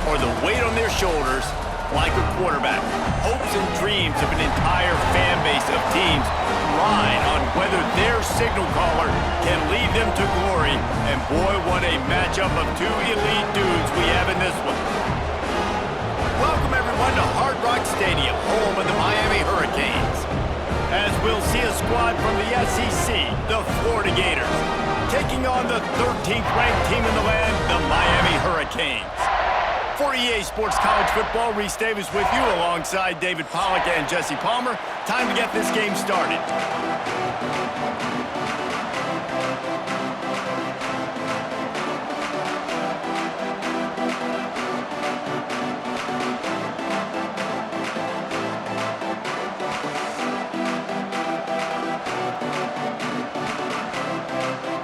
or the weight on their shoulders, like a quarterback. Hopes and dreams of an entire fan base of teams ride on whether their signal caller can lead them to glory. And boy, what a matchup of two elite dudes we have in this one. Welcome everyone to Hard Rock Stadium, home of the Miami Hurricanes. As we'll see a squad from the SEC, the Florida Gators, taking on the 13th ranked team in the land, the Miami Hurricanes. For EA Sports College Football, Reese Davis with you alongside David Pollack and Jesse Palmer. Time to get this game started.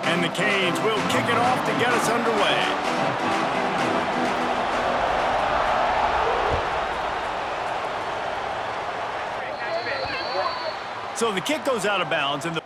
And the Canes will kick it off to get us underway. So the kick goes out of bounds, and the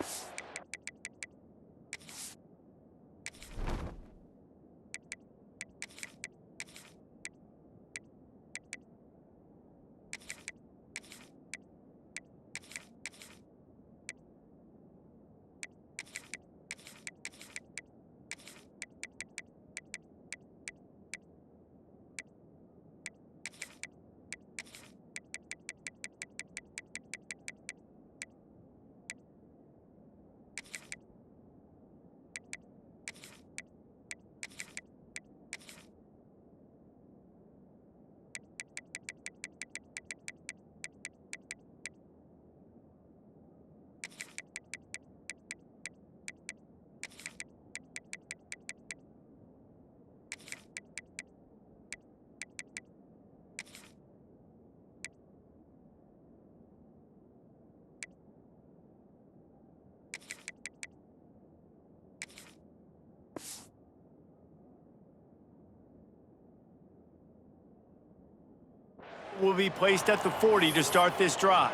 will be placed at the 40 to start this drive.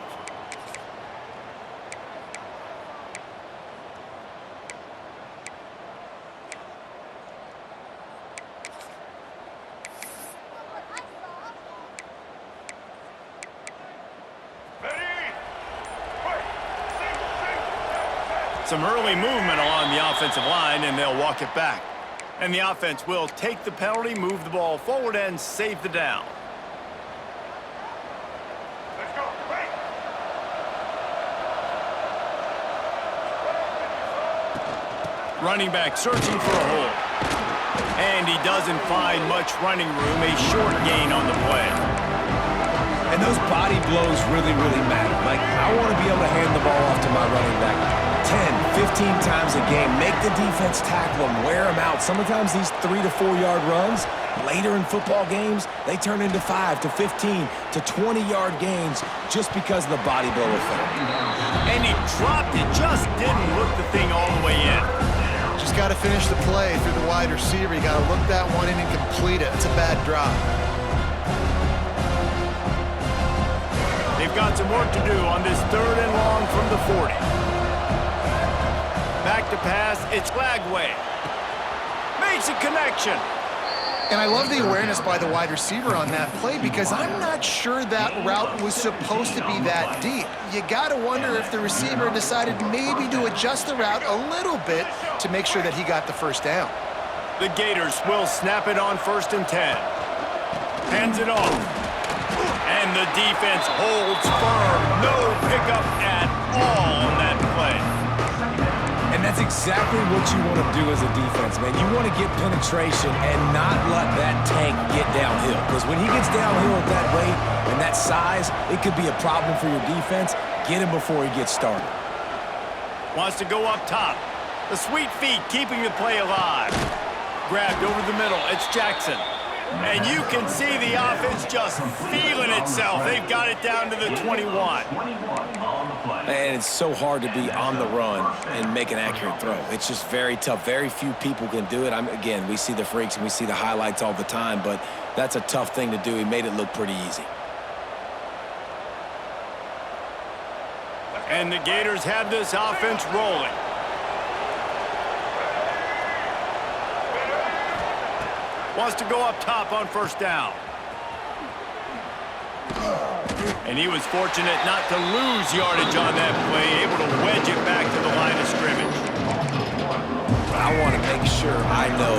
Some early movement along the offensive line, and they'll walk it back. And the offense will take the penalty, move the ball forward, and save the down. Running back searching for a hole. And he doesn't find much running room, a short gain on the play. And those body blows really, really matter. Like, I want to be able to hand the ball off to my running back 10, 15 times a game. Make the defense tackle them, wear them out. Sometimes these 3 to 4 yard runs, later in football games, they turn into 5 to 15 to 20 yard gains just because of the body blow effect. And he dropped it, just didn't look the thing all the way in. Just got to finish the play through the wide receiver. You got to look that one in and complete it. It's a bad drop. They've got some work to do on this 3rd and long from the 40. Back to pass, it's Lagway. Makes a connection. And I love the awareness by the wide receiver on that play because I'm not sure that route was supposed to be that deep. You got to wonder if the receiver decided maybe to adjust the route a little bit to make sure that he got the first down. The Gators will snap it on 1st and 10. Hands it off. And the defense holds firm. No pickup at all on that play. And that's exactly what you want to do as a defense, man. You want to get penetration and not let that tank get downhill. Because when he gets downhill at that rate and that size, it could be a problem for your defense. Get him before he gets started. Wants to go up top. The sweet feet keeping the play alive. Grabbed over the middle. It's Jackson. And you can see the offense just feeling itself. They've got it down to the 21. And it's so hard to be on the run and make an accurate throw. It's just very tough. Very few people can do it. Again, we see the freaks and we see the highlights all the time, but that's a tough thing to do. He made it look pretty easy. And the Gators have this offense rolling. Wants to go up top on 1st down. And he was fortunate not to lose yardage on that play, able to wedge it back to the line of scrimmage. I want to make sure I know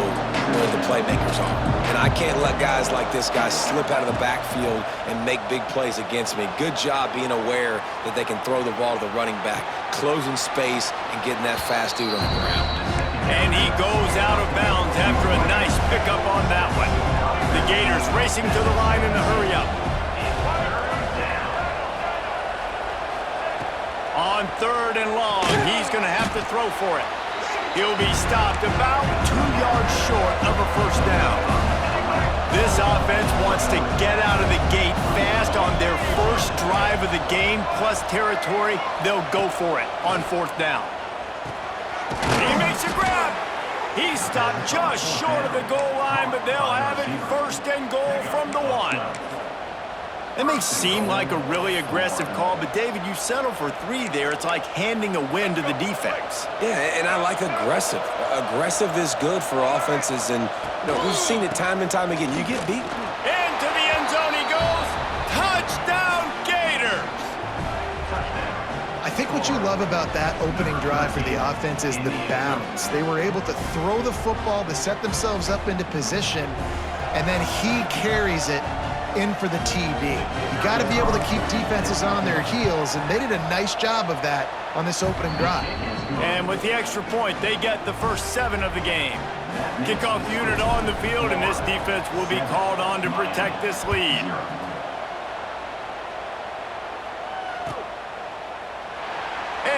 where the playmakers are. And I can't let guys like this guy slip out of the backfield and make big plays against me. Good job being aware that they can throw the ball to the running back, closing space and getting that fast dude on the ground. And he goes out of bounds after a nice pickup on that one. The Gators racing to the line in a hurry up. On 3rd and long, he's going to have to throw for it. He'll be stopped about 2 yards short of a first down. This offense wants to get out of the gate fast on their first drive of the game, plus territory. They'll go for it on 4th down. He makes a grab. He's stopped just short of the goal line, but they'll have it 1st and goal from the 1. That may seem like a really aggressive call, but David, you settle for 3 there. It's like handing a win to the defense. Yeah, and I like aggressive. Aggressive is good for offenses, and we've seen it time and time again. You get beat. Into the end zone he goes. Touchdown, Gators! I think what you love about that opening drive for the offense is the balance. They were able to throw the football to set themselves up into position, and then he carries it in for the TD. You got to be able to keep defenses on their heels, and they did a nice job of that on this opening drive. And with the extra point, they get the first 7 of the game. Kickoff unit on the field, and this defense will be called on to protect this lead.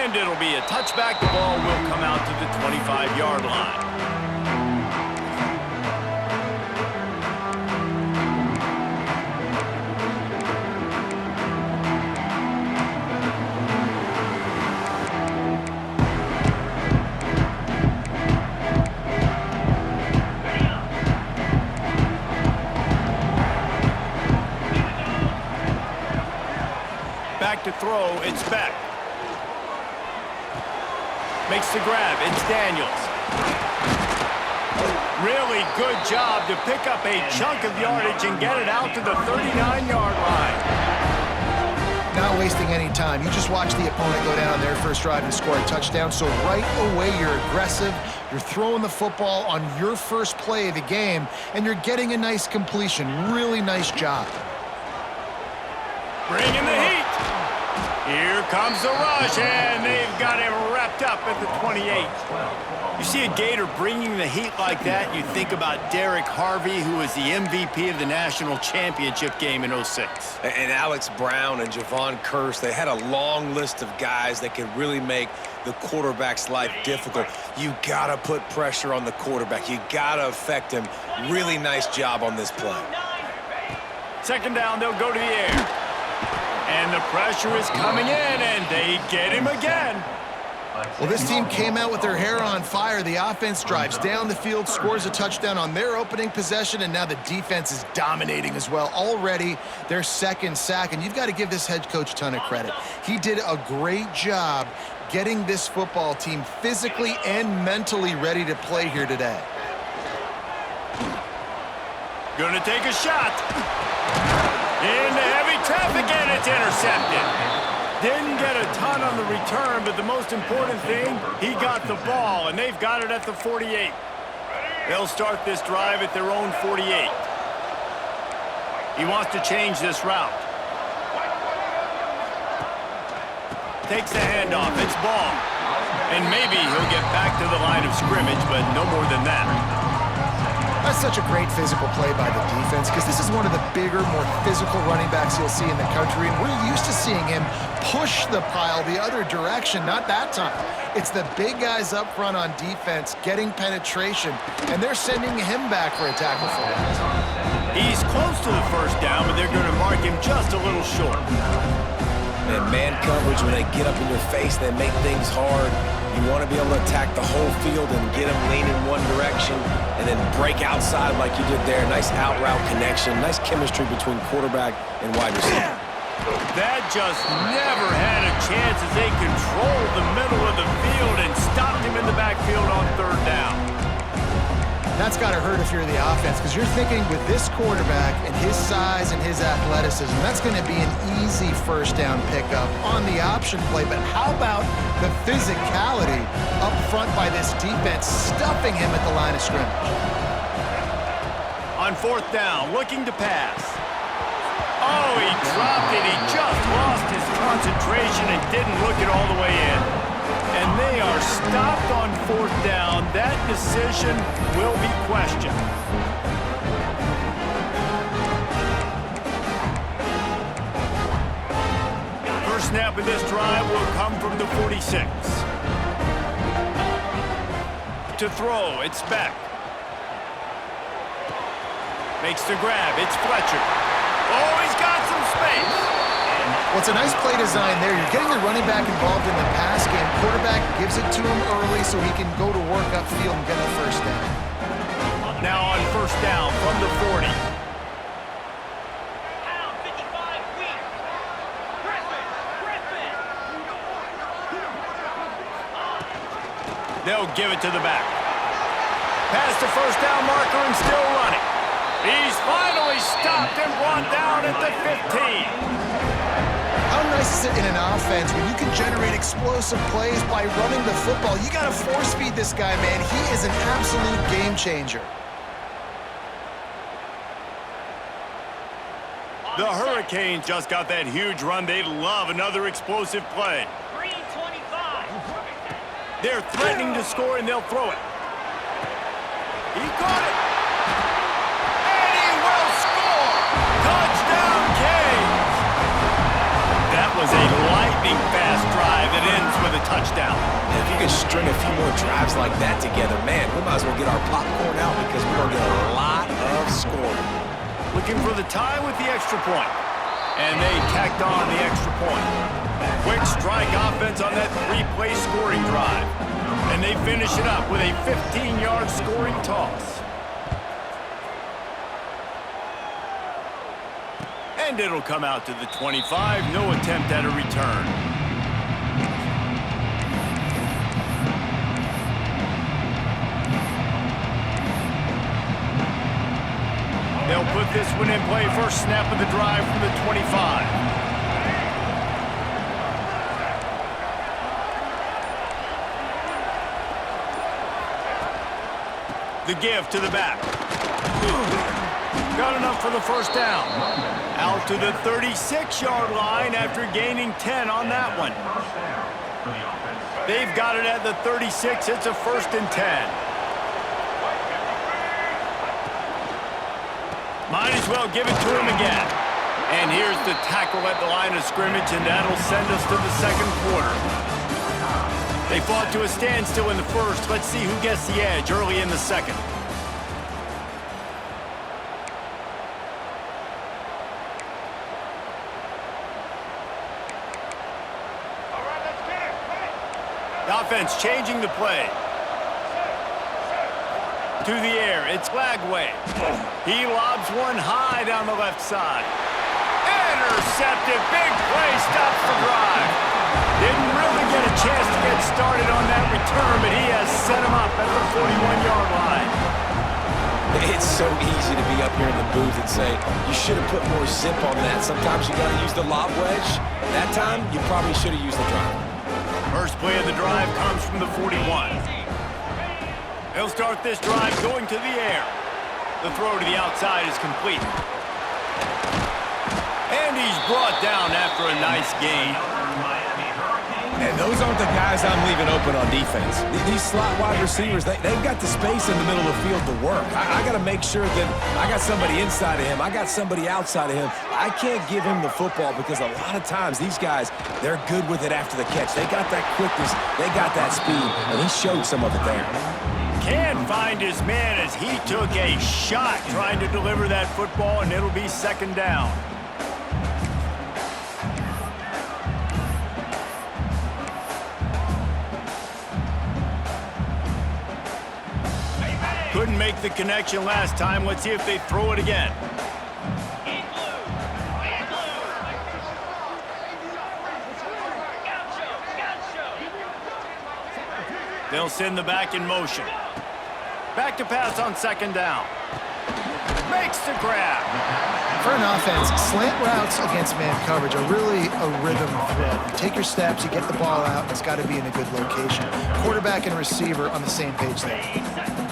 And it'll be a touchback. The ball will come out to the 25-yard line. Back to throw, it's Beck. Makes the grab, it's Daniels. Really good job to pick up a chunk of yardage and get it out to the 39-yard line. Not wasting any time. You just watch the opponent go down on their first drive and score a touchdown. So right away, you're aggressive. You're throwing the football on your first play of the game, and you're getting a nice completion. Really nice job. Bringing the heat. Here comes the rush, and they've got him wrapped up at the 28. You see a Gator bringing the heat like that, you think about Derek Harvey, who was the MVP of the national championship game in '06. And Alex Brown and Javon Curse, they had a long list of guys that could really make the quarterback's life difficult. You got to put pressure on the quarterback. You got to affect him. Really nice job on this play. 2nd down, they'll go to the air. And the pressure is coming in, and they get him again. Well, this team came out with their hair on fire. The offense drives down the field, scores a touchdown on their opening possession, and now the defense is dominating as well. Already their 2nd sack, and you've got to give this head coach a ton of credit. He did a great job getting this football team physically and mentally ready to play here today. Gonna take a shot. Into heavy traffic, and it's intercepted. Didn't get a ton on the return, but the most important thing, he got the ball, and they've got it at the 48. They'll start this drive at their own 48. He wants to change this route. Takes the handoff, it's ball. And maybe he'll get back to the line of scrimmage, but no more than that. That's such a great physical play by the defense, because this is one of the bigger, more physical running backs you'll see in the country, and we're used to seeing him push the pile the other direction. Not that time. It's the big guys up front on defense getting penetration, and they're sending him back for a tackle for it. He's close to the first down, but they're going to mark him just a little short. And man coverage, when they get up in your face, they make things hard. You want to be able to attack the whole field and get them leaning one direction and then break outside like you did there. Nice out-route connection. Nice chemistry between quarterback and wide receiver. That just never had a chance as they controlled the middle of the field and stopped him in the backfield on 3rd down. That's got to hurt if you're the offense, because you're thinking with this quarterback and his size and his athleticism, that's going to be an easy first down pickup on the option play. But how about the physicality up front by this defense, stuffing him at the line of scrimmage? On fourth down, looking to pass. Oh, he dropped it. He just lost his concentration and didn't look it all the way in. And they are stopped on fourth down. That decision will be questioned. First snap of this drive will come from the 46. To throw, it's Beck. Makes the grab, it's Fletcher. Oh, he's got some space. Well, it's a nice play design there. You're getting the running back involved in the pass game. Quarterback gives it to him early so he can go to work upfield and get the first down. Now on first down from the 40. They'll give it to the back. Past the first down marker and still running. He's finally stopped and brought down at the 15. How nice is it in an offense when you can generate explosive plays by running the football? You got to force feed this guy, man. He is an absolute game changer. The Hurricanes just got that huge run. They love another explosive play. They're threatening to score, and they'll throw it. He caught it. And he will score. Touchdown, Canes. That was a lightning-fast drive that ends with a touchdown. And if you could string a few more drives like that together, man, we might as well get our popcorn out because we're going to get a lot of scoring. Looking for the tie with the extra point. And they tacked on the extra point. Quick strike offense on that three-play scoring drive. And they finish it up with a 15-yard scoring toss. And it'll come out to the 25. No attempt at a return. They'll put this one in play. First snap of the drive from the 25. The give to the back. Got enough for the first down. Out to the 36-yard line after gaining 10 on that one. They've got it at the 36. It's a 1st and 10. Might as well give it to him again. And here's the tackle at the line of scrimmage, and that'll send us to the second quarter. They fought to a standstill in the first. Let's see who gets the edge early in the second. The offense changing the play. To the air, it's Lagway. He lobs one high down the left side. Intercepted, big play, stops the drive. Didn't really get a chance to get started on that return, but he has set him up at the 41-yard line. It's so easy to be up here in the booth and say, you should have put more zip on that. Sometimes you got to use the lob wedge. That time, you probably should have used the drive. First play of the drive comes from the 41. They'll start this drive going to the air. The throw to the outside is complete. And he's brought down after a nice gain. And those aren't the guys I'm leaving open on defense. These slot wide receivers, they've got the space in the middle of the field to work. I got to make sure that I got somebody inside of him. I got somebody outside of him. I can't give him the football because a lot of times these guys, they're good with it after the catch. They got that quickness. They got that speed, and he showed some of it there. Can find his man as he took a shot trying to deliver that football, and it'll be second down. Couldn't make the connection last time. Let's see if they throw it again. They'll send the back in motion. Back to pass on second down. Makes the grab. For an offense, slant routes against man coverage are really a rhythm thread. You take your steps, you get the ball out, it's got to be in a good location. Quarterback and receiver on the same page there.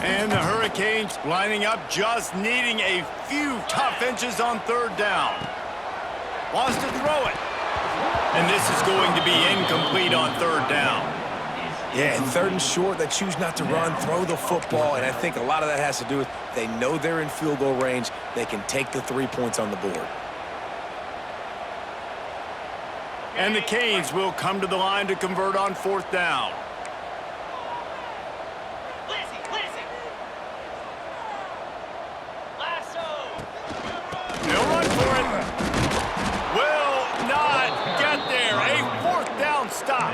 And the Hurricanes lining up, just needing a few tough inches on third down. Wants to throw it. And this is going to be incomplete on third down. Yeah, and third and short, they choose not to run, throw the football, and I think a lot of that has to do with they know they're in field goal range. They can take the 3 points on the board. And the Canes will come to the line to convert on fourth down. They'll run for it. Will not get there. A fourth down stop.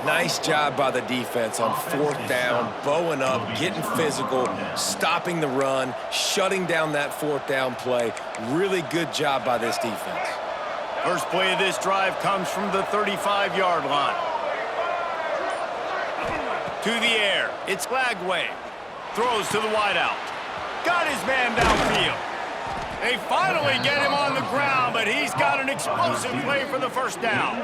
Nice job by the defense on fourth down, bowing up, getting physical, stopping the run, shutting down that fourth down play. Really good job by this defense. First play of this drive comes from the 35-yard line. To the air, it's Lagway. Throws to the wideout. Got his man downfield. They finally get him on the ground, but he's got an explosive play for the first down.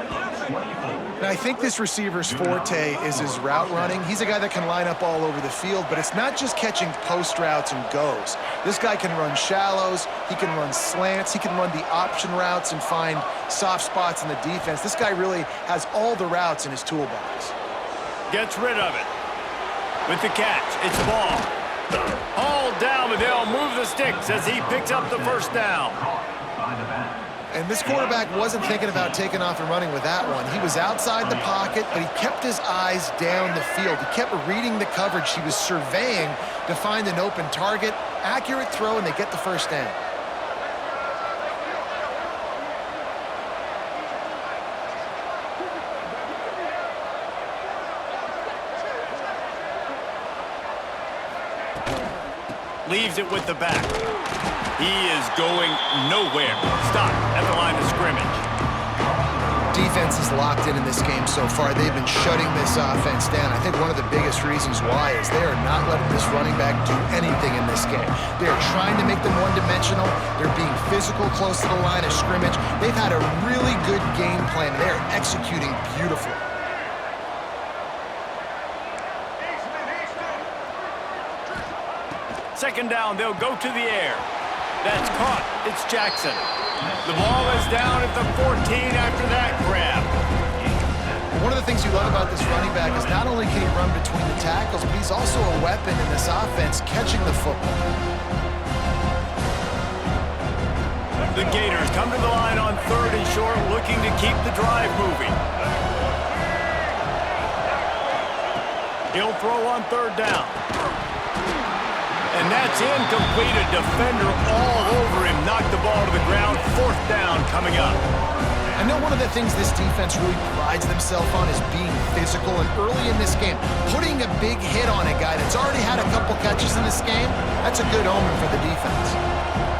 And I think this receiver's forte is his route running. He's a guy that can line up all over the field, but it's not just catching post routes and goes. This guy can run shallows, he can run slants, he can run the option routes and find soft spots in the defense. This guy really has all the routes in his toolbox. Gets rid of it. With the catch, it's ball. All down, but they'll move the sticks as he picks up the first down. And this quarterback wasn't thinking about taking off and running with that one. He was outside the pocket, but he kept his eyes down the field. He kept reading the coverage. He was surveying to find an open target. Accurate throw, and they get the first down. Leaves it with the back. He is going nowhere. Stop at the line of scrimmage. Defense is locked in this game so far. They've been shutting this offense down. I think one of the biggest reasons why is they are not letting this running back do anything in this game. They are trying to make them one-dimensional. They're being physical close to the line of scrimmage. They've had a really good game plan. They're executing beautifully. Second down, they'll go to the air. That's caught. It's Jackson. The ball is down at the 14 after that grab. One of the things you love about this running back is not only can he run between the tackles, but he's also a weapon in this offense catching the football. The Gators come to the line on third and short, looking to keep the drive moving. He'll throw on third down. And that's incomplete. A defender all over him. Knocked the ball to the ground. Fourth down coming up. I know one of the things this defense really prides themselves on is being physical. And early in this game, putting a big hit on a guy that's already had a couple catches in this game, that's a good omen for the defense.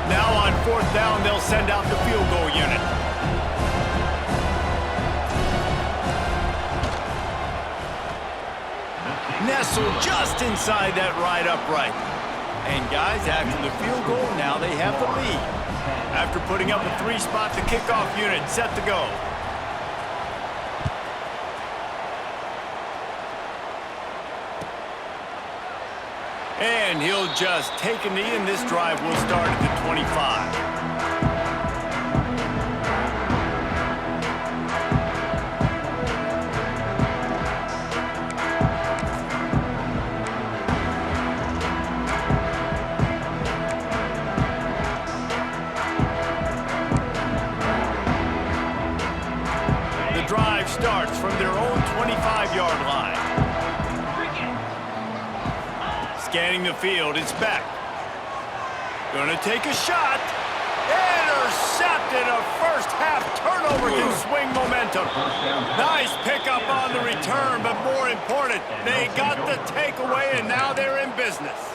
Now on fourth down, they'll send out the field goal unit. Nestled just inside that right upright. And guys, after the field goal, now they have the lead. After putting up a three-spot, the kickoff unit set to go. And he'll just take a knee, and this drive will start at the 25. Starts from their own 25-yard line. Scanning the field, it's back. Gonna take a shot. Intercepted. A first-half turnover to swing momentum. Nice pickup on the return, but more important, they got the takeaway, and now they're in business.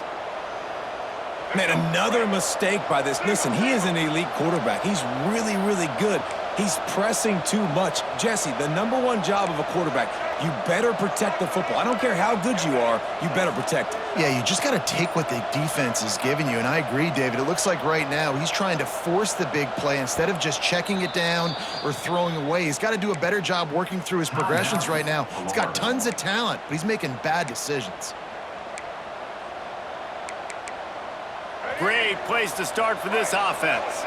Man, another mistake by this. Listen, he is an elite quarterback. He's really, really good. He's pressing too much. Jesse, the number one job of a quarterback, You better protect the football. I don't care how good you are, you better protect it. Yeah, you just got to take what the defense is giving you, and I agree, David. It looks like right now he's trying to force the big play instead of just checking it down or throwing away. He's got to do a better job working through his progressions right now. He's got tons of talent, but he's making bad decisions. Great place to start for this offense.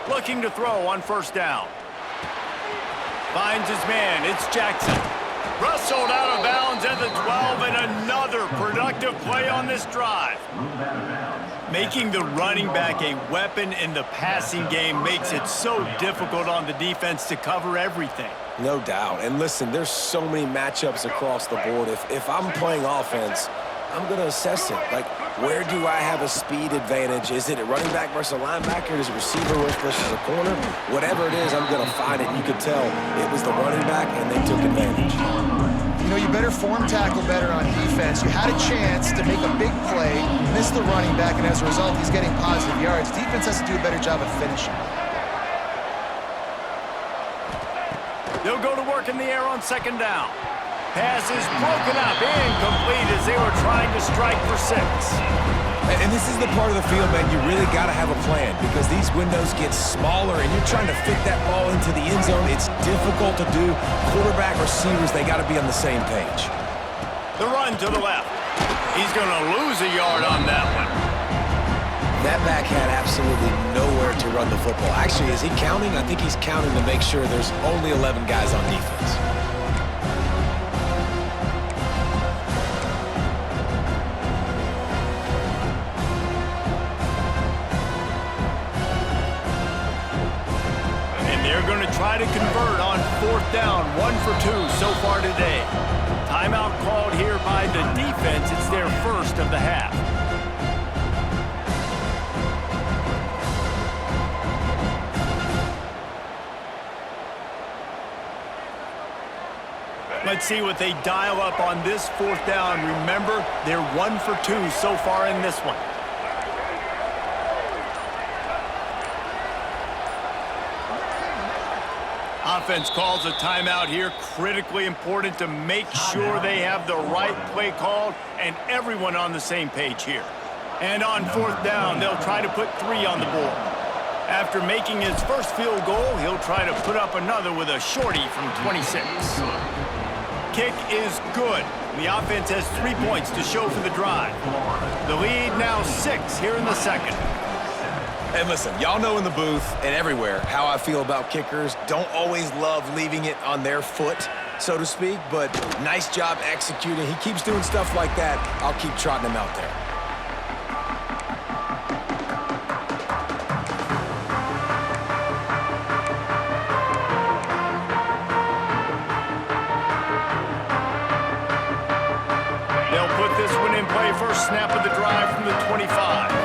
Looking to throw on first down. Finds his man. It's Jackson. Wrestled out of bounds at the 12, and another productive play on this drive. Making the running back a weapon in the passing game makes it so difficult on the defense to cover everything. No doubt. And listen, there's so many matchups across the board. If I'm playing offense, I'm going to assess it. Like, where do I have a speed advantage? Is it a running back versus a linebacker? Is it a receiver versus a corner? Whatever it is, I'm going to find it. You could tell it was the running back, and they took advantage. You know, you better form tackle better on defense. You had a chance to make a big play, missed the running back, and as a result, he's getting positive yards. Defense has to do a better job of finishing. They'll go to work in the air on second down. Pass is broken up, incomplete as they were trying to strike for 6. And this is the part of the field, man, you really got to have a plan because these windows get smaller and you're trying to fit that ball into the end zone. It's difficult to do. Quarterback, receivers, they got to be on the same page. The run to the left. He's going to lose a yard on that one. That back had absolutely nowhere to run the football. Actually, is he counting? I think he's counting to make sure there's only 11 guys on defense. Going to try to convert on fourth down, 1 for 2 so far today. Timeout called here by the defense. It's their first of the half. Let's see what they dial up on this fourth down. Remember, they're 1 for 2 so far in this one. Offense calls a timeout here. Critically important to make sure they have the right play called and everyone on the same page here. And on fourth down, they'll try to put 3 on the board. After making his first field goal, he'll try to put up another with a shorty from 26. Kick is good. The offense has 3 points to show for the drive. The lead now 6 here in the second. And listen, y'all know in the booth and everywhere how I feel about kickers. Don't always love leaving it on their foot, so to speak, but nice job executing. He keeps doing stuff like that. I'll keep trotting him out there. They'll put this one in play. First snap of the drive from the 25.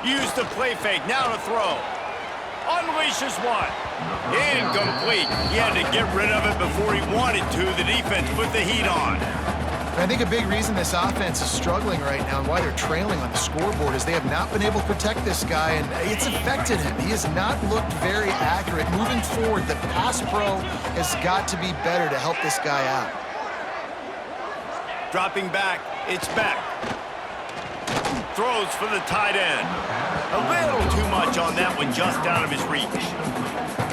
Use the play fake, now to throw. Unleashes one. Incomplete. He had to get rid of it before he wanted to. The defense put the heat on. I think a big reason this offense is struggling right now and why they're trailing on the scoreboard is they have not been able to protect this guy, and it's affected him. He has not looked very accurate. Moving forward, the pass pro has got to be better to help this guy out. Dropping back, it's back. Throws for the tight end. A little too much on that one, just out of his reach.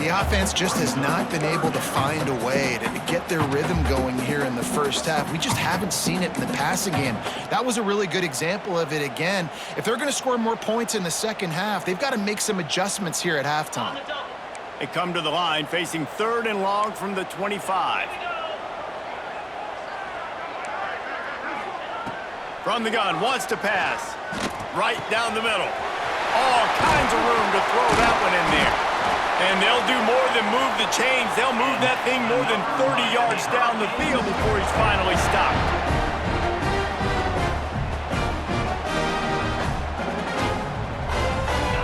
The offense just has not been able to find a way to get their rhythm going here in the first half. We just haven't seen it in the passing game. That was a really good example of it again. If they're going to score more points in the second half, they've got to make some adjustments here at halftime. They come to the line facing 3rd and long from the 25. From the gun, wants to pass. Right down the middle. All kinds of room to throw that one in there. And they'll do more than move the chains. They'll move that thing more than 30 yards down the field before he's finally stopped.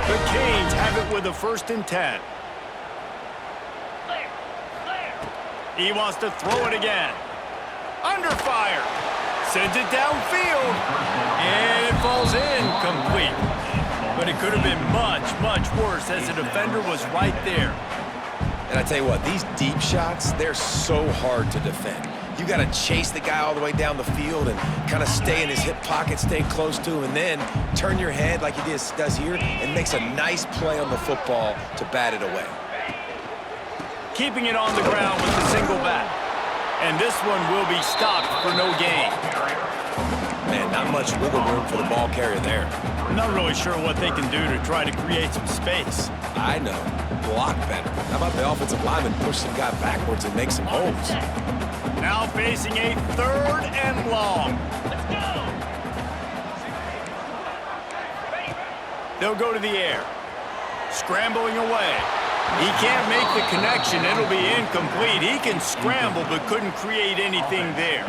The Canes have it with a 1st and 10. He wants to throw it again. Under fire. Sends it downfield. And it falls incomplete. But But it could have been much, much worse as the defender was right there. And I tell you what, these deep shots, they're so hard to defend. You got to chase the guy all the way down the field and kind of stay in his hip pocket, stay close to him, and then turn your head like he does here and makes a nice play on the football to bat it away. Keeping it on the ground with the single back. And this one will be stopped for no gain. Man, not much wiggle room for the ball carrier there. I'm not really sure what they can do to try to create some space. I know. Block better. How about the offensive lineman push some guy backwards and make some holes? Now facing a 3rd and long. Let's go! They'll go to the air. Scrambling away. He can't make the connection. It'll be incomplete. He can scramble but couldn't create anything there.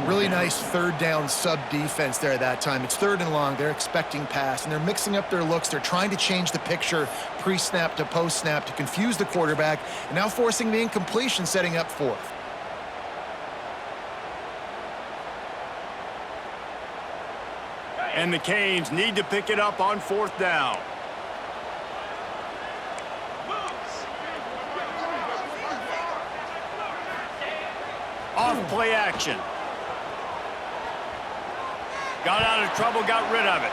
Really nice 3rd down sub-defense there that time. It's 3rd and long. They're expecting pass, and they're mixing up their looks. They're trying to change the picture pre-snap to post-snap to confuse the quarterback, and now forcing the incompletion, setting up 4th. And the Canes need to pick it up on 4th down. Off play action. Got out of trouble, got rid of it.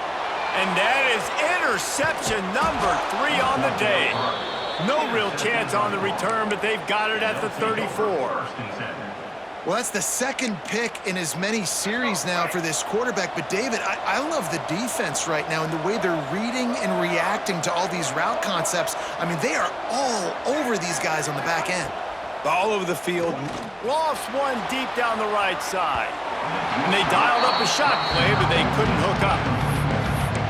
And that is interception number 3 on the day. No real chance on the return, but they've got it at the 34. Well, that's the 2nd pick in as many series now for this quarterback. But, David, I love the defense right now and the way they're reading and reacting to all these route concepts. I mean, they are all over these guys on the back end. All over the field. Lost one deep down the right side. And they dialed up a shot play, but they couldn't hook up.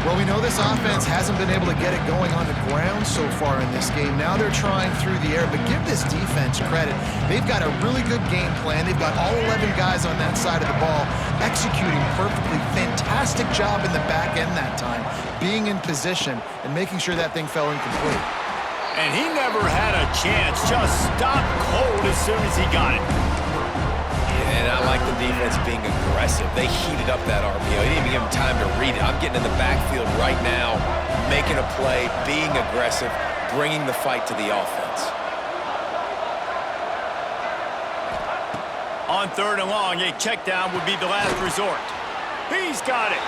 Well, we know this offense hasn't been able to get it going on the ground so far in this game. Now they're trying through the air, but give this defense credit. They've got a really good game plan. They've got all 11 guys on that side of the ball executing perfectly. Fantastic job in the back end that time, being in position and making sure that thing fell incomplete. And he never had a chance. Just stopped cold as soon as he got it. And I like the defense being aggressive. They heated up that RPO. They didn't even give him time to read it. I'm getting in the backfield right now, making a play, being aggressive, bringing the fight to the offense. On 3rd and long, a check down would be the last resort. He's got it.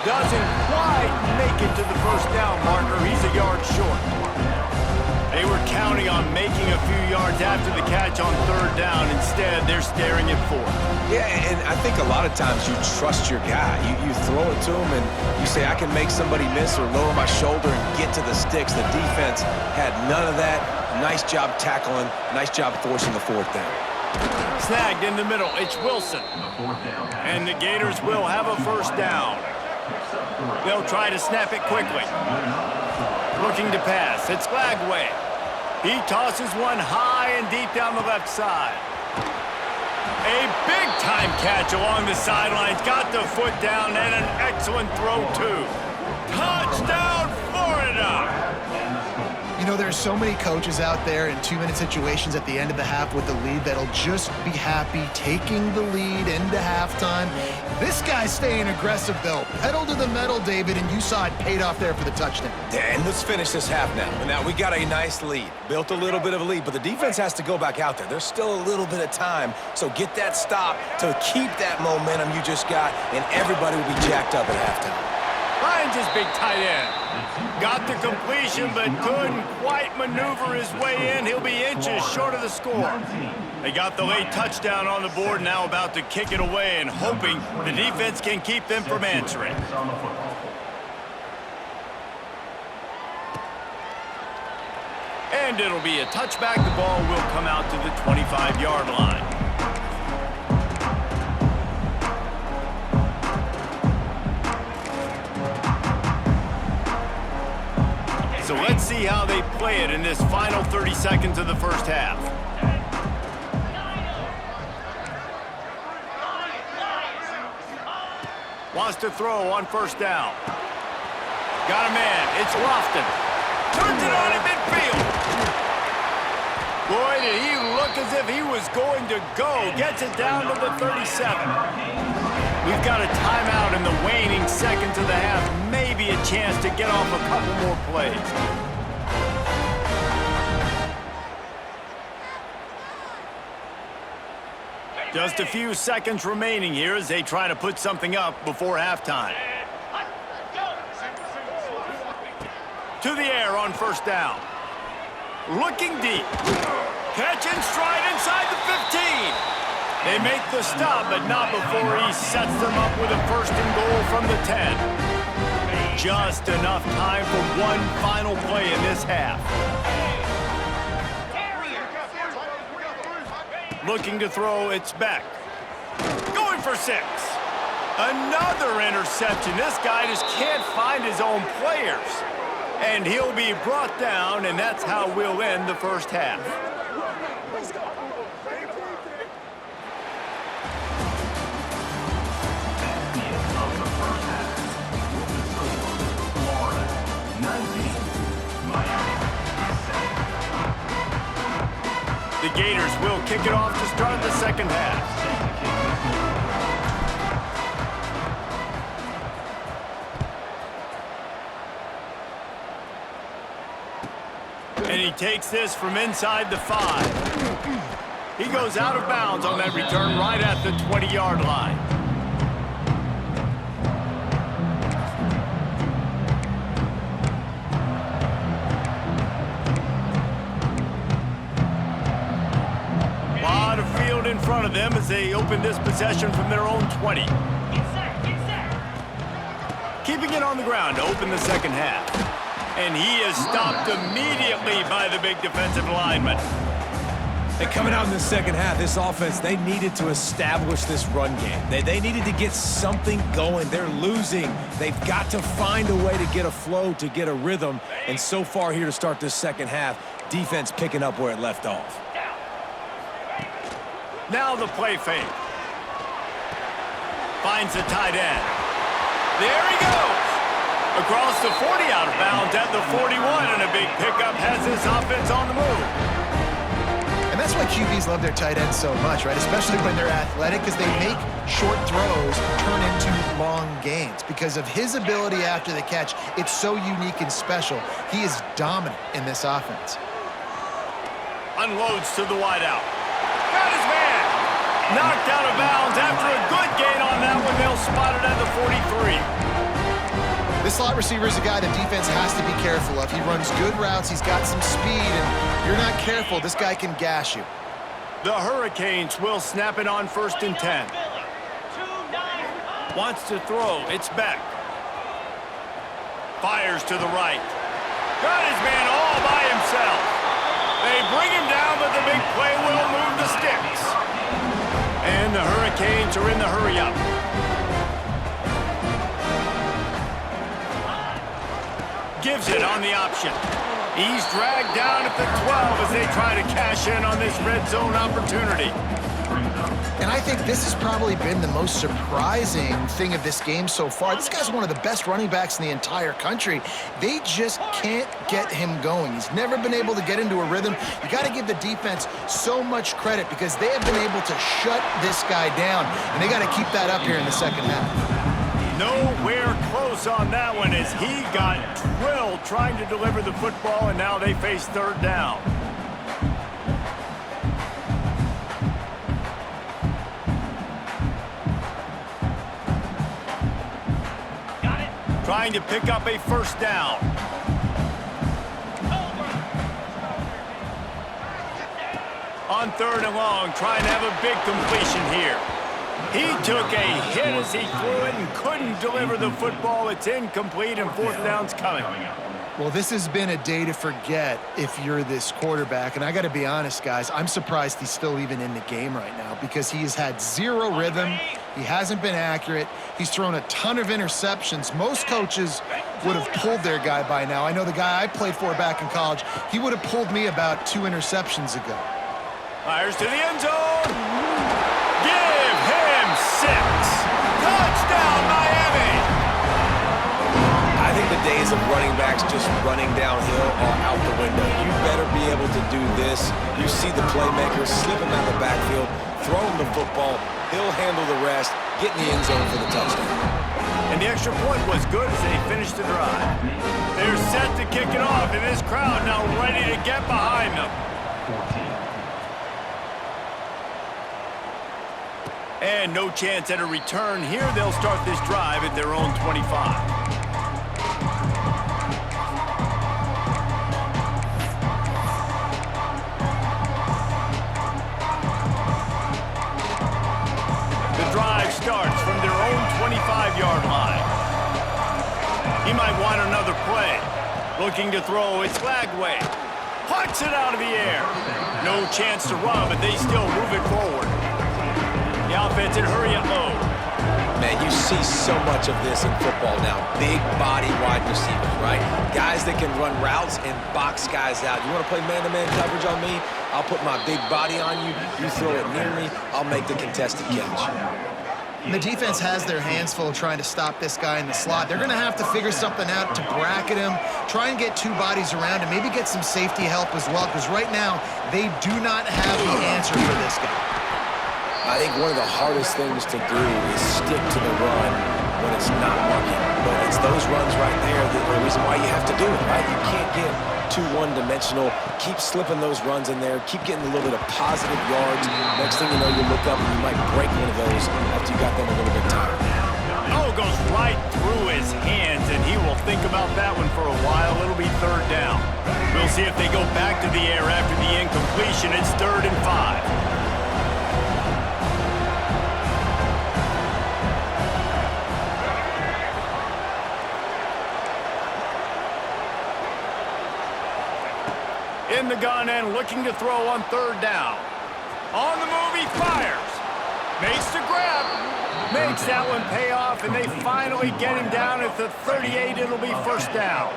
Doesn't quite make it to the 1st down marker. He's a yard short. They were counting on making a few yards after the catch on 3rd down. Instead, they're staring at 4th. Yeah, and I think a lot of times you trust your guy. You throw it to him, and you say, I can make somebody miss or lower my shoulder and get to the sticks. The defense had none of that. Nice job tackling. Nice job forcing the 4th down. Snagged in the middle. It's Wilson. And the Gators will have a 1st down. They'll try to snap it quickly. Looking to pass. It's Flagway. He tosses one high and deep down the left side. A big-time catch along the sidelines. Got the foot down and an excellent throw, too. Touchdown, Florida! You know, there's so many coaches out there in 2-minute situations at the end of the half with the lead that'll just be happy taking the lead into halftime. This guy's staying aggressive, though. Pedal to the metal, David, and you saw it paid off there for the touchdown. And let's finish this half now. Now, we got a nice lead. Built a little bit of a lead, but the defense has to go back out there. There's still a little bit of time, so get that stop to keep that momentum you just got, and everybody will be jacked up at halftime. Finds his big tight end. Got the completion, but couldn't quite maneuver his way in. He'll be inches short of the score. They got the late touchdown on the board, now about to kick it away and hoping the defense can keep them from answering. And it'll be a touchback. The ball will come out to the 25-yard line. So let's see how they play it in this final 30 seconds of the 1st half. Wants to throw on 1st down. Got a man. It's Lofton. Turns it on in midfield. Boy, did he look as if he was going to go. Gets it down to the 37. We've got a timeout in the waning seconds of the half. Maybe a chance to get off a couple more plays. Just a few seconds remaining here as they try to put something up before halftime. To the air on first down. Looking deep. Catch and stride inside the 15. They make the stop, but not before he sets them up with a first and goal from the 10. Just enough time for one final play in this half. Looking to throw, it's Beck. Going for 6. Another interception. This guy just can't find his own players. And he'll be brought down, and that's how we'll end the first half. The Gators will kick it off to start the second half. And he takes this from inside the 5. He goes out of bounds on that return right at the 20-yard line. Lot of field in front of them as they open this possession from their own 20. Keeping it on the ground to open the second half. And he is stopped immediately by the big defensive lineman. And coming out in the second half, this offense, they needed to establish this run game. They needed to get something going. They're losing. They've got to find a way to get a flow, to get a rhythm. And so far here to start this second half, defense picking up where it left off. Now the play fake. Finds the tight end. There he goes. Across the 40, out of bounds at the 41, and a big pickup has this offense on the move. And that's why QBs love their tight ends so much, right? Especially when they're athletic, because they make short throws turn into long gains. Because of his ability after the catch, it's so unique and special. He is dominant in this offense. Unloads to the wideout. Got his man. Knocked out of bounds after a good gain on that one. They'll spot it at the 43. This slot receiver is a guy the defense has to be careful of. He runs good routes, he's got some speed, and you're not careful, this guy can gash you. The Hurricanes will snap it on first and 10. Wants to throw, it's Beck. Fires to the right. Got his man all by himself. They bring him down, but the big play will move the sticks. And the Hurricanes are in the hurry-up. Gives it on the option. He's dragged down at the 12 as they try to cash in on this red zone opportunity. And I think this has probably been the most surprising thing of this game so far. This guy's one of the best running backs in the entire country. They just can't get him going. He's never been able to get into a rhythm. You got to give the defense so much credit because they have been able to shut this guy down, and they got to keep that up here in the second half. Nowhere close on that one as he got drilled trying to deliver the football, and now they face third down. Got it. Trying to pick up a first down. On third and long, trying to have a big completion here. He took a hit as he threw it and couldn't deliver the football. It's incomplete, and fourth down's coming. Well, this has been a day to forget if you're this quarterback. And I got to be honest, guys, I'm surprised he's still even in the game right now because he has had zero rhythm. He hasn't been accurate. He's thrown a ton of interceptions. Most coaches would have pulled their guy by now. I know the guy I played for back in college, he would have pulled me about 2 interceptions ago. Fires to the end zone. Give him 6. Touchdown, Miami. I think the days of running backs just running downhill are out the window. You better be able to do this. You see the playmakers slip him out of the backfield, throw him the football. He'll handle the rest, get in the end zone for the touchdown. And the extra point was good as they finished the drive. They're set to kick it off, and this crowd now ready to get behind them. And no chance at a return here. They'll start this drive at their own 25. Starts from their own 25-yard line. He might want another play. Looking to throw, it's Lagway. Puts it out of the air. No chance to run, but they still move it forward. The offense in hurry up mode. Man, you see so much of this in football now. Big body wide receivers, right? Guys that can run routes and box guys out. You want to play man-to-man coverage on me? I'll put my big body on you. You throw it near me, I'll make the contested catch. The defense has their hands full trying to stop this guy in the slot. They're going to have to figure something out to bracket him, try and get two bodies around him, maybe get some safety help as well, because right now they do not have the answer for this guy. I think one of the hardest things to do is stick to the run when it's not working. But it's those runs right there that are the reason why you have to do it, right? You can't get too one-dimensional. Keep slipping those runs in there. Keep getting a little bit of positive yards. Next thing you know, you look up and you might break one of those after you got them a little bit tired. Oh, goes right through his hands, and he will think about that one for a while. It'll be third down. We'll see if they go back to the air after the incompletion. It's 3rd and 5. In the gun and looking to throw on 3rd down. On the move, he fires. Makes the grab. Makes that one pay off, and they finally get him down at the 38. It'll be 1st down.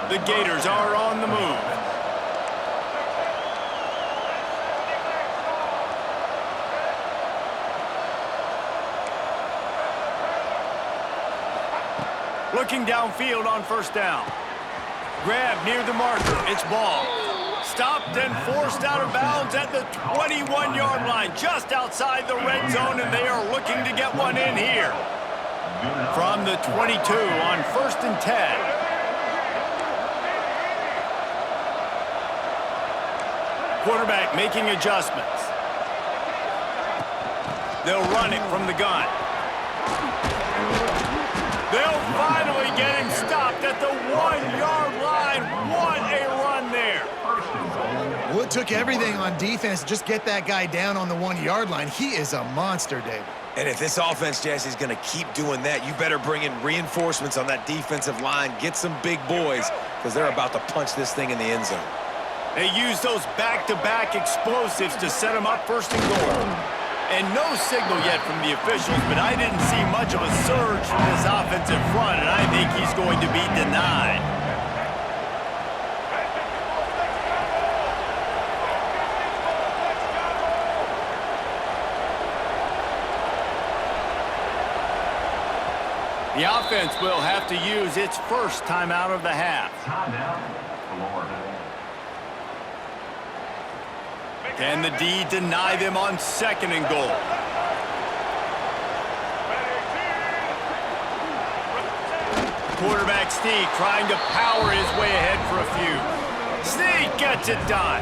The Gators are on the move. Looking downfield on 1st down. Grab near the marker. It's ball. Stopped and forced out of bounds at the 21-yard line, just outside the red zone, and they are looking to get one in here. From the 22 on 1st and 10. Quarterback making adjustments. They'll run it from the gun. They'll finally get him stopped at the 1-yard line. What a run there. Well, it took everything on defense to just get that guy down on the 1-yard line. He is a monster, David. And if this offense, Jesse, is going to keep doing that, you better bring in reinforcements on that defensive line. Get some big boys, because they're about to punch this thing in the end zone. They use those back-to-back explosives to set them up 1st and goal. And no signal yet from the officials, but I didn't see much of a surge from this offensive front, and I think he's going to be denied. The offense will have to use its first timeout of the half. Can the D deny them on 2nd and goal? Quarterback Sneak trying to power his way ahead for a few. Sneak gets it done.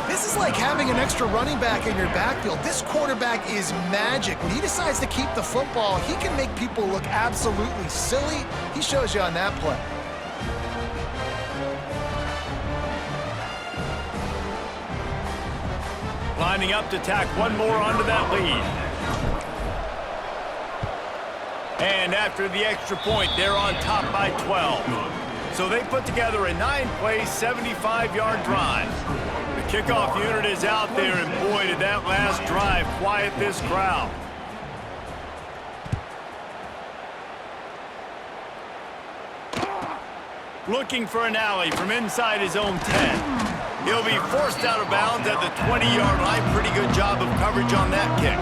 This is like having an extra running back in your backfield. This quarterback is magic. When he decides to keep the football, he can make people look absolutely silly. He shows you on that play. Lining up to tack one more onto that lead. And after the extra point, they're on top by 12. So they put together a 9-play, 75-yard drive. The kickoff unit is out there, and boy, did that last drive quiet this crowd. Looking for an alley from inside his own 10. He'll be forced out of bounds at the 20-yard line. Pretty good job of coverage on that kick.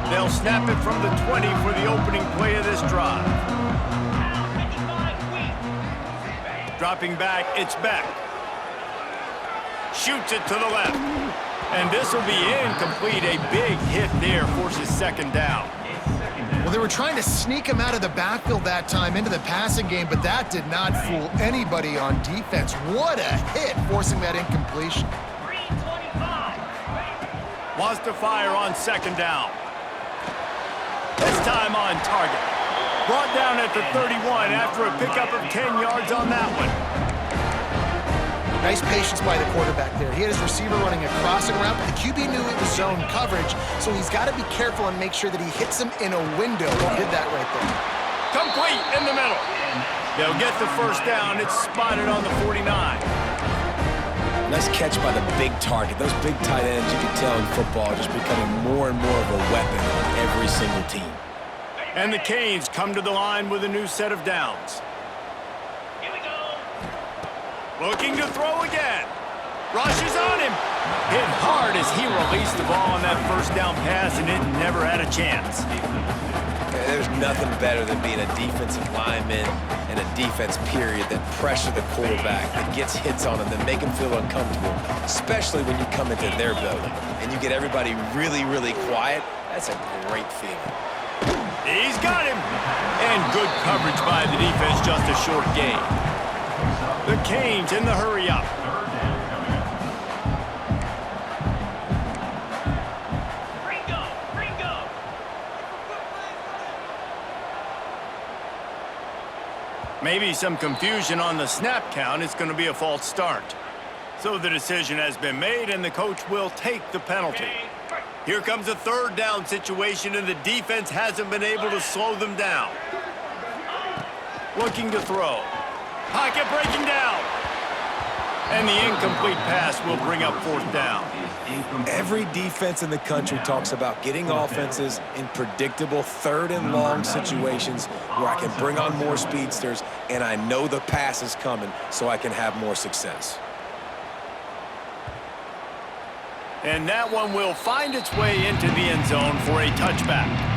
They'll snap it from the 20 for the opening play of this drive. Dropping back, it's Beck. Shoots it to the left. And this will be incomplete. A big hit there forces second down. Well, they were trying to sneak him out of the backfield that time into the passing game, but that did not fool anybody on defense. What a hit, forcing that incompletion. Wants to fire on second down. This time on target. Brought down at the 31 after a pickup of 10 yards on that one. Nice patience by the quarterback there. He had his receiver running a crossing route, but the QB knew it was zone coverage, so he's got to be careful and make sure that he hits him in a window. He did that right there. Complete in the middle. They'll get the first down. It's spotted on the 49. Nice catch by the big target. Those big tight ends, you can tell in football, are just becoming more and more of a weapon on every single team. And the Canes come to the line with a new set of downs. Looking to throw again. Rushes on him. Hit hard as he released the ball on that first down pass, and it never had a chance. There's nothing better than being a defensive lineman and a defense period that pressure the quarterback, that gets hits on him, that make him feel uncomfortable, especially when you come into their building and you get everybody really, really quiet. That's a great feeling. He's got him. And good coverage by the defense, just a short gain. The Canes in the hurry up. Maybe some confusion on the snap count. It's going to be a false start. So the decision has been made, and the coach will take the penalty. Here comes a third down situation, and the defense hasn't been able to slow them down. Looking to throw. Pocket breaking down. And the incomplete pass will bring up fourth down. Every defense in the country talks about getting offenses in predictable third and long situations where I can bring on more speedsters and I know the pass is coming so I can have more success. And that one will find its way into the end zone for a touchback.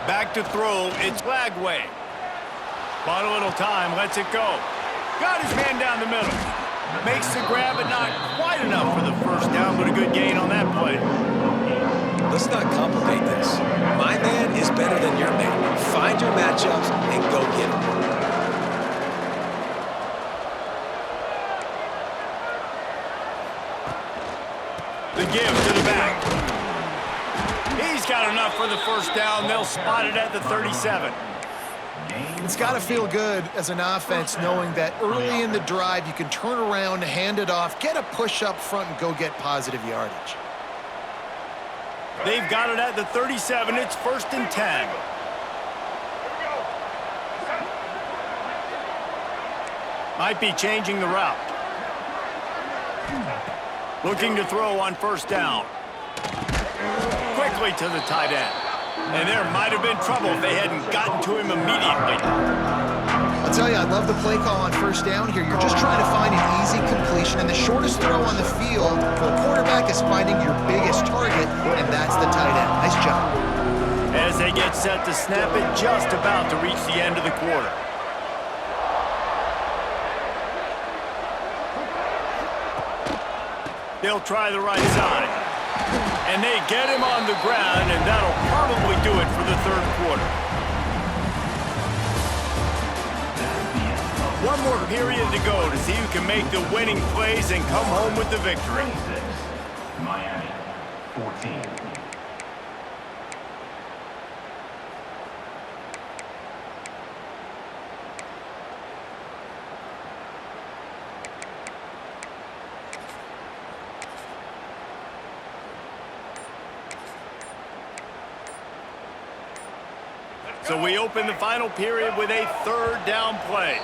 Back to throw, it's Lagway. Bought a little time, lets it go. Got his man down the middle. Makes the grab, but not quite enough for the first down, but a good gain on that play. Let's not complicate this. My man is better than your man. Find your matchups and go get them. The give to the back. He's got enough for the first down. They'll spot it at the 37. It's got to feel good as an offense knowing that early in the drive you can turn around, hand it off, get a push up front, and go get positive yardage. They've got it at the 37. It's 1st and 10. Might be changing the route. Looking to throw on first down. Quickly to the tight end. And there might have been trouble if they hadn't gotten to him immediately. I'll tell you, I love the play call on first down here. You're just trying to find an easy completion, and the shortest throw on the field for a quarterback is finding your biggest target, and that's the tight end. Nice job. As they get set to snap it, just about to reach the end of the quarter. They'll try the right side. And they get him on the ground, and that'll probably do it for the third quarter. One more period to go to see who can make the winning plays and come home with the victory. Miami, 14. So we open the final period with a third down play.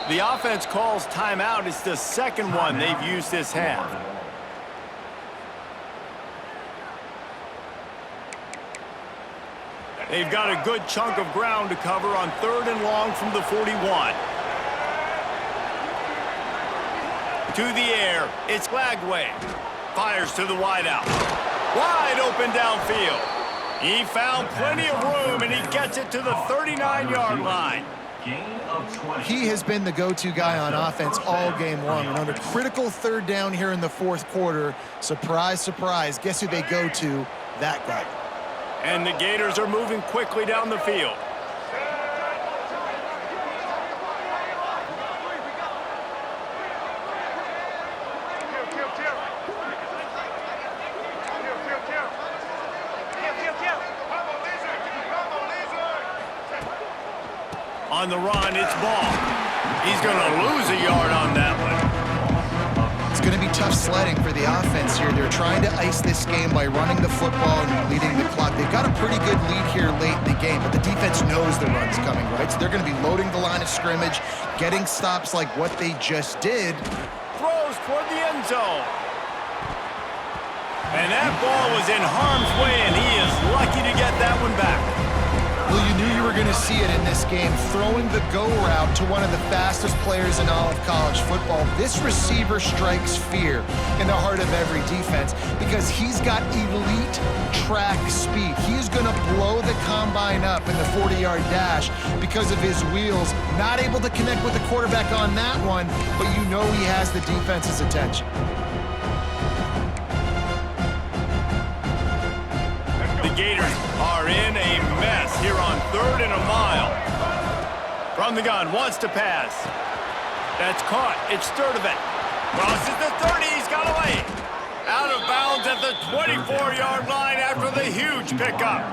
The offense calls timeout. It's the second one they've used this half. They've got a good chunk of ground to cover on 3rd and long from the 41. To the air, it's Lagway. Fires to the wideout. Wide open downfield. He found plenty of room, and he gets it to the 39-yard line. Gain of 20. He has been the go-to guy on offense all game long. And on a critical 3rd down here in the 4th quarter, surprise, surprise, guess who they go to? That guy. And the Gators are moving quickly down the field. On the run, it's Ball. He's going to lose a yard on that one. It's going to be tough sledding for the offense here. They're trying to ice this game by running the football and leading the clock. They've got a pretty good lead here late in the game, but the defense knows the run's coming, right? So they're going to be loading the line of scrimmage, getting stops like what they just did. Throws toward the end zone. And that ball was in harm's way, and he is lucky to get that one back. Well, you knew you were going to see it in this game, throwing the go route to one of the fastest players in all of college football. This receiver strikes fear in the heart of every defense because he's got elite track speed. He's going to blow the combine up in the 40-yard dash because of his wheels. Not able to connect with the quarterback on that one, but you know he has the defense's attention. The Gators are in a mess here on 3rd and a mile. From the gun, wants to pass. That's caught. It's Sturdivant. Crosses the 30. He's got away. Out of bounds at the 24-yard line after the huge pickup.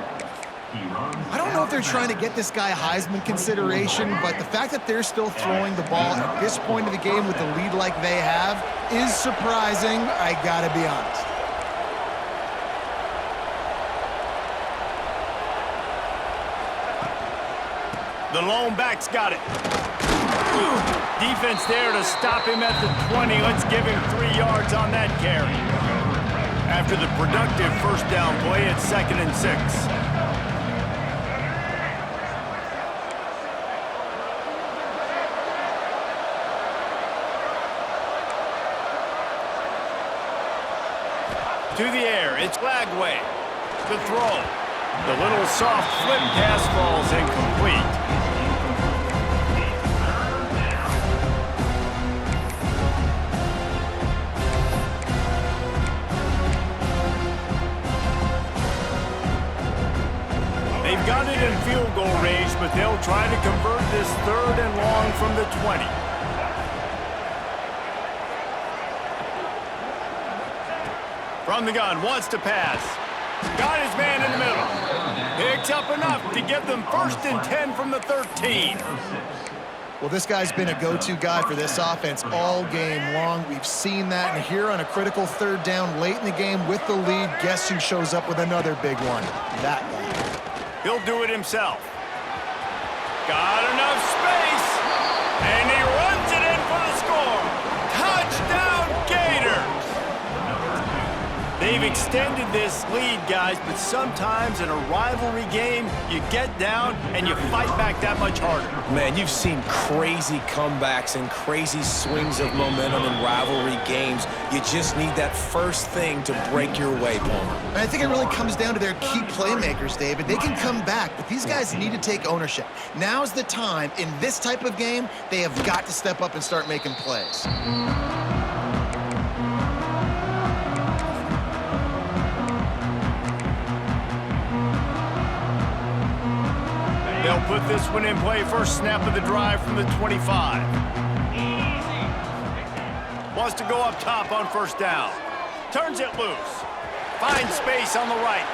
I don't know if they're trying to get this guy Heisman consideration, but the fact that they're still throwing the ball at this point of the game with the lead like they have is surprising, I gotta be honest. The lone back's got it. Defense there to stop him at the 20. Let's give him 3 yards on that carry. After the productive 1st down play, it's 2nd and 6. To the air, it's Lagway. The throw. The little soft flip pass falls incomplete. They've got it in field goal range, but they'll try to convert this 3rd and long from the 20. From the gun, wants to pass. Got his man in the middle. Picks up enough to give them 1st and 10 from the 13. Well, this guy's been a go-to guy for this offense all game long. We've seen that, and here on a critical 3rd down late in the game with the lead, guess who shows up with another big one? That guy. He'll do it himself. Got enough space, and he runs it in for the score. Touchdown, Gators! They've extended this lead, guys, but sometimes in a rivalry game, you get down and you fight back that much harder. Man, you've seen crazy comebacks and crazy swings of momentum in rivalry games. You just need that first thing to break your way, Palmer. And I think it really comes down to their key playmakers, David. They can come back, but these guys need to take ownership. Now's the time. In this type of game, they have got to step up and start making plays. They'll put this one in play. First snap of the drive from the 25. Wants to go up top on 1st down. Turns it loose. Finds space on the right.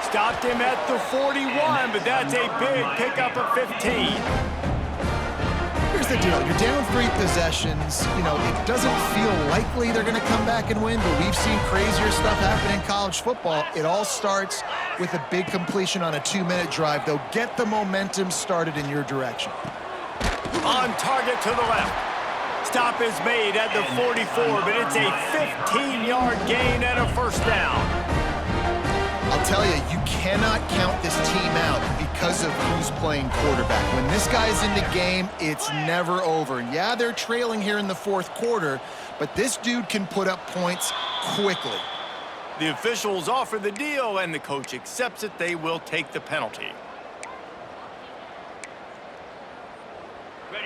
Stopped him at the 41, but that's a big pickup of 15. Here's the deal. You're down 3 possessions. You know, it doesn't feel likely they're going to come back and win, but we've seen crazier stuff happen in college football. It all starts with a big completion on a 2-minute drive. They'll get the momentum started in your direction. On target to the left. Stop is made at the 44, but it's a 15-yard gain and a 1st down. I'll tell you, you cannot count this team out because of who's playing quarterback. When this guy's in the game, it's never over. Yeah, they're trailing here in the fourth quarter, but this dude can put up points quickly. The officials offer the deal, and the coach accepts it. They will take the penalty.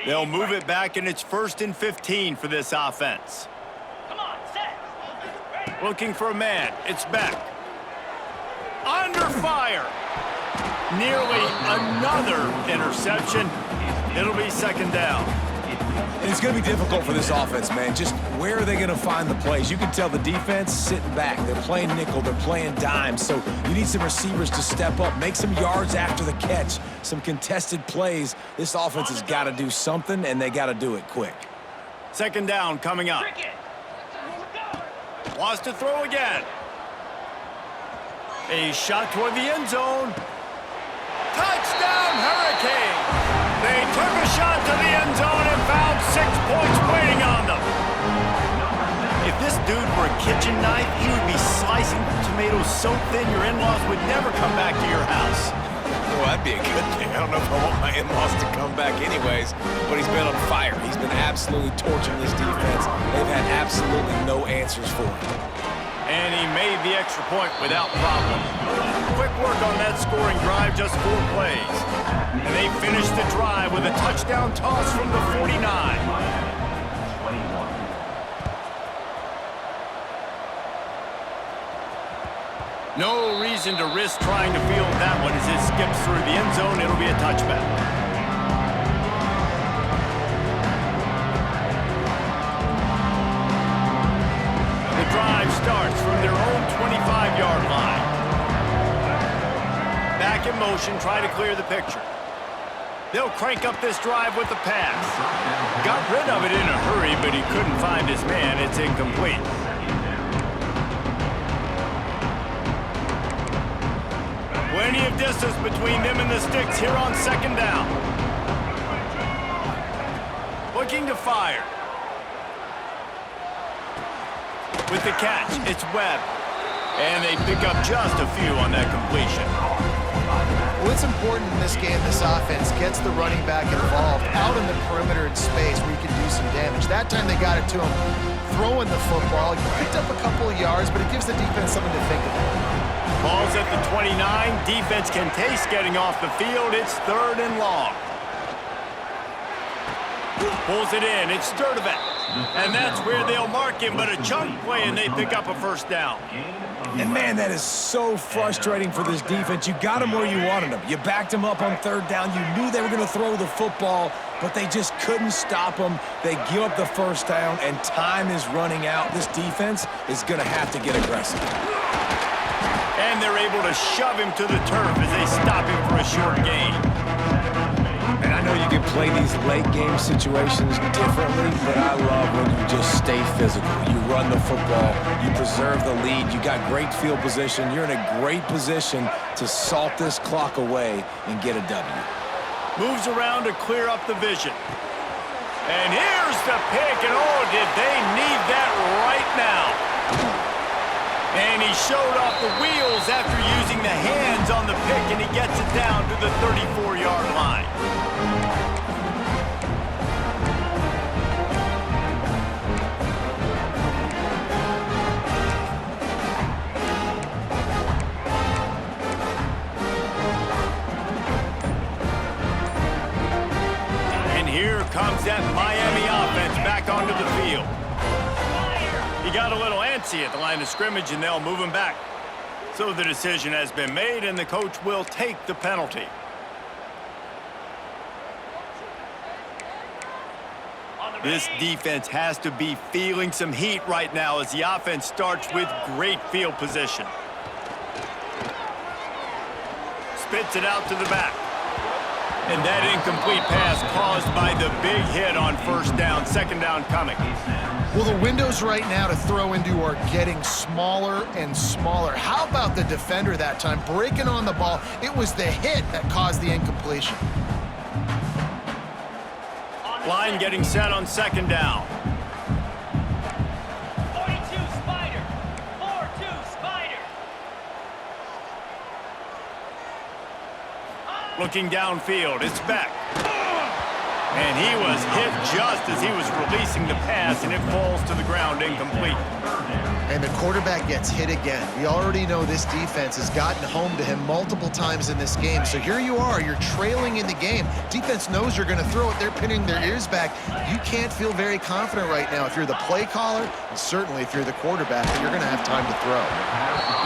They'll move it back, and it's 1st and 15 for this offense. Come on, set. Looking for a man. It's back. Under fire. Nearly another interception. It'll be 2nd down. And it's going to be difficult for this offense, man. Just where are they going to find the plays? You can tell the defense sitting back. They're playing nickel. They're playing dime. So you need some receivers to step up, make some yards after the catch, some contested plays. This offense has got to do something, and they got to do it quick. 2nd down coming up. Wants to throw again. A shot toward the end zone. Touchdown, Hurricane! They took a shot to the end zone and found 6 points waiting on them. If this dude were a kitchen knife, he would be slicing tomatoes so thin your in-laws would never come back to your house. Well, that'd be a good thing. I don't know if I want my in-laws to come back anyways, but he's been on fire. He's been absolutely torching this defense. They've had absolutely no answers for him. And he made the extra point without problem. Quick work on that scoring drive, just 4 plays. And they finished the drive with a touchdown toss from the 49. No reason to risk trying to field that one as it skips through the end zone. It'll be a touchback. The drive starts from their own 25-yard line. Back in motion, try to clear the picture. They'll crank up this drive with the pass. Got rid of it in a hurry, but he couldn't find his man. It's incomplete. Plenty of distance between them and the sticks here on 2nd down. Looking to fire. With the catch, it's Webb. And they pick up just a few on that completion. Well, it's important in this game, this offense gets the running back involved out in the perimeter in space where you can do some damage. That time they got it to him throwing the football. He picked up a couple of yards, but it gives the defense something to think about. Ball's at the 29. Defense can taste getting off the field. It's 3rd and long. Pulls it in. It's Sturdivant. And that's where they'll mark him, but a chunk play, and they pick up a 1st down. And, man, that is so frustrating for this defense. You got them where you wanted them. You backed them up on 3rd down. You knew they were going to throw the football, but they just couldn't stop them. They give up the 1st down, and time is running out. This defense is going to have to get aggressive. And they're able to shove him to the turf as they stop him for a short gain. And I know you can play these late-game situations differently, but I love when you just stay physical. You run the football. You preserve the lead. You got great field position. You're in a great position to salt this clock away and get a W. Moves around to clear up the vision. And here's the pick, and oh, did they need that right now. And he showed off the wheels after using the hands on the pick, and he gets it down to the 34-yard line. And here comes that Miami offense back onto the field. He got a little antsy at the line of scrimmage, and they'll move him back. So the decision has been made, and the coach will take the penalty. This defense has to be feeling some heat right now as the offense starts with great field position. Spits it out to the back. And that incomplete pass caused by the big hit on 1st down, 2nd down coming. Well, the windows right now to throw into are getting smaller and smaller. How about the defender that time breaking on the ball? It was the hit that caused the incompletion. Line getting set on 2nd down. 42 Spider. 4-2 Spider. Looking downfield, it's Beck. And he was hit just as he was releasing the pass, and it falls to the ground incomplete. And the quarterback gets hit again. We already know this defense has gotten home to him multiple times in this game. So here you are, you're trailing in the game. Defense knows you're going to throw it. They're pinning their ears back. You can't feel very confident right now if you're the play caller, and certainly if you're the quarterback, that you're going to have time to throw.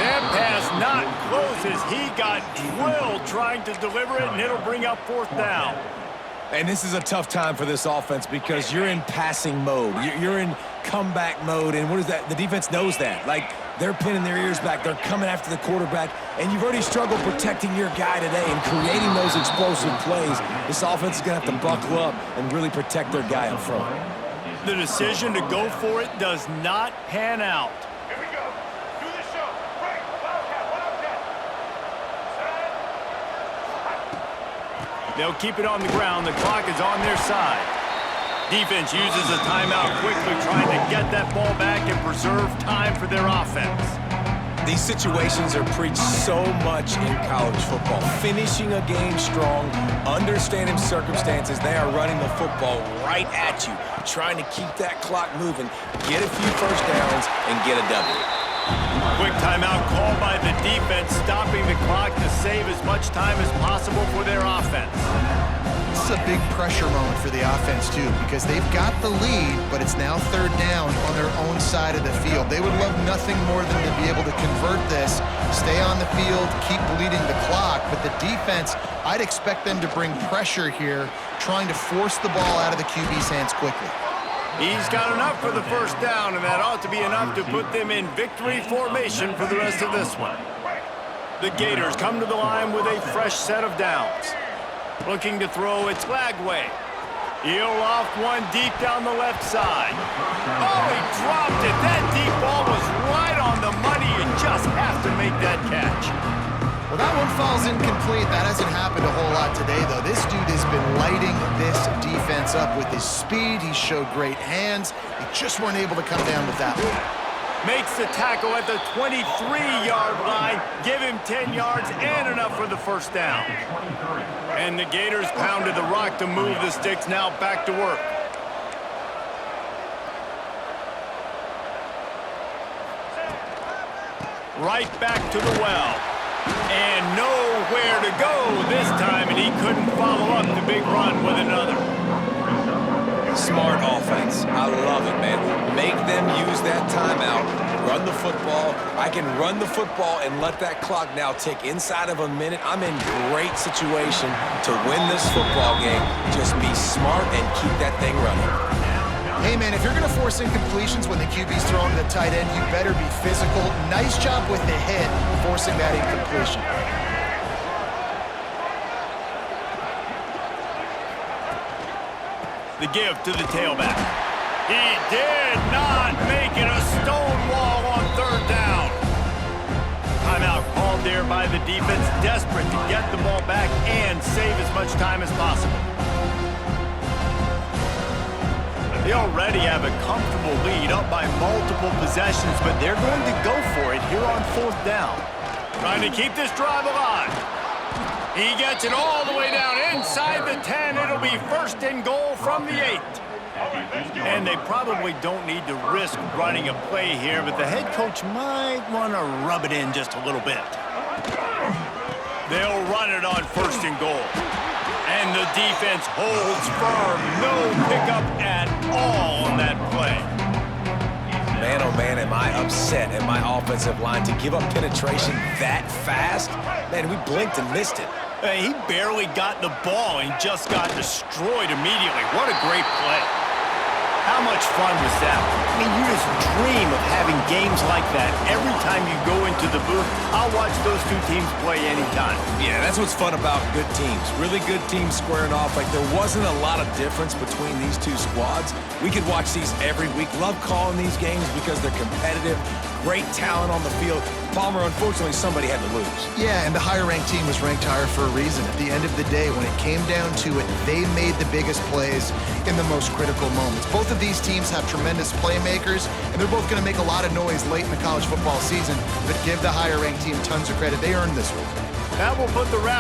That pass not close as he got drilled trying to deliver it, and it'll bring up 4th down. And this is a tough time for this offense because you're in passing mode. You're in comeback mode, and what is that? The defense knows that. Like, they're pinning their ears back. They're coming after the quarterback, and you've already struggled protecting your guy today and creating those explosive plays. This offense is going to have to buckle up and really protect their guy up front. The decision to go for it does not pan out. Here we go. Do the show. Right. Wildcat. They'll keep it on the ground. The clock is on their side. Defense uses a timeout quickly, trying to get that ball back and preserve time for their offense. These situations are preached so much in college football. Finishing a game strong, understanding circumstances. They are running the football right at you, trying to keep that clock moving, get a few first downs, and get a W. Quick timeout called by the defense, stopping the clock to save as much time as possible for their offense. This is a big pressure moment for the offense, too, because they've got the lead, but it's now 3rd down on their own side of the field. They would love nothing more than to be able to convert this, stay on the field, keep bleeding the clock. But the defense, I'd expect them to bring pressure here, trying to force the ball out of the QB's hands quickly. He's got enough for the 1st down, and that ought to be enough to put them in victory formation for the rest of this one. The Gators come to the line with a fresh set of downs. Looking to throw, it's Lagway. He'll loft one deep down the left side. Oh, he dropped it. That deep ball was right on the money. You just have to make that catch. Well, that one falls incomplete. That hasn't happened a whole lot today, though. This dude has been lighting this defense up with his speed. He showed great hands. They just weren't able to come down with that one. Makes the tackle at the 23-yard line. Give him 10 yards and enough for the 1st down. And the Gators pounded the rock to move the sticks. Now back to work. Right back to the well. And nowhere to go this time, and he couldn't follow up the big run with another. Smart offense. I love it, man. Make them use that timeout. Run the football. I can run the football and let that clock now tick inside of a minute. I'm in great situation to win this football game. Just be smart and keep that thing running. Hey, man, if you're going to force incompletions when the QB's throwing to the tight end, you better be physical. Nice job with the hit, forcing that incompletion. The give to the tailback. He did not make it a stone wall on 3rd down. Timeout called there by the defense, desperate to get the ball back and save as much time as possible. They already have a comfortable lead, up by multiple possessions, but they're going to go for it here on 4th down. Trying to keep this drive alive. He gets it all the way down inside the 10. It'll be 1st and goal from the 8. And they probably don't need to risk running a play here, but the head coach might want to rub it in just a little bit. They'll run it on 1st and goal. And the defense holds firm. No pickup at all on that play. Man, oh man, am I upset at my offensive line to give up penetration that fast? Man, we blinked and missed it. He barely got the ball and just got destroyed immediately. What a great play. How much fun was that? I mean, you just dream of having games like that every time you go into the booth. I'll watch those two teams play anytime. Yeah, that's what's fun about good teams. Really good teams squaring off. Like, there wasn't a lot of difference between these two squads. We could watch these every week. Love calling these games because they're competitive. Great talent on the field. Palmer, unfortunately, somebody had to lose. Yeah, and the higher-ranked team was ranked higher for a reason. At the end of the day, when it came down to it, they made the biggest plays in the most critical moments. Both of these teams have tremendous playmakers, and they're both going to make a lot of noise late in the college football season, but give the higher-ranked team tons of credit. They earned this one. That will put the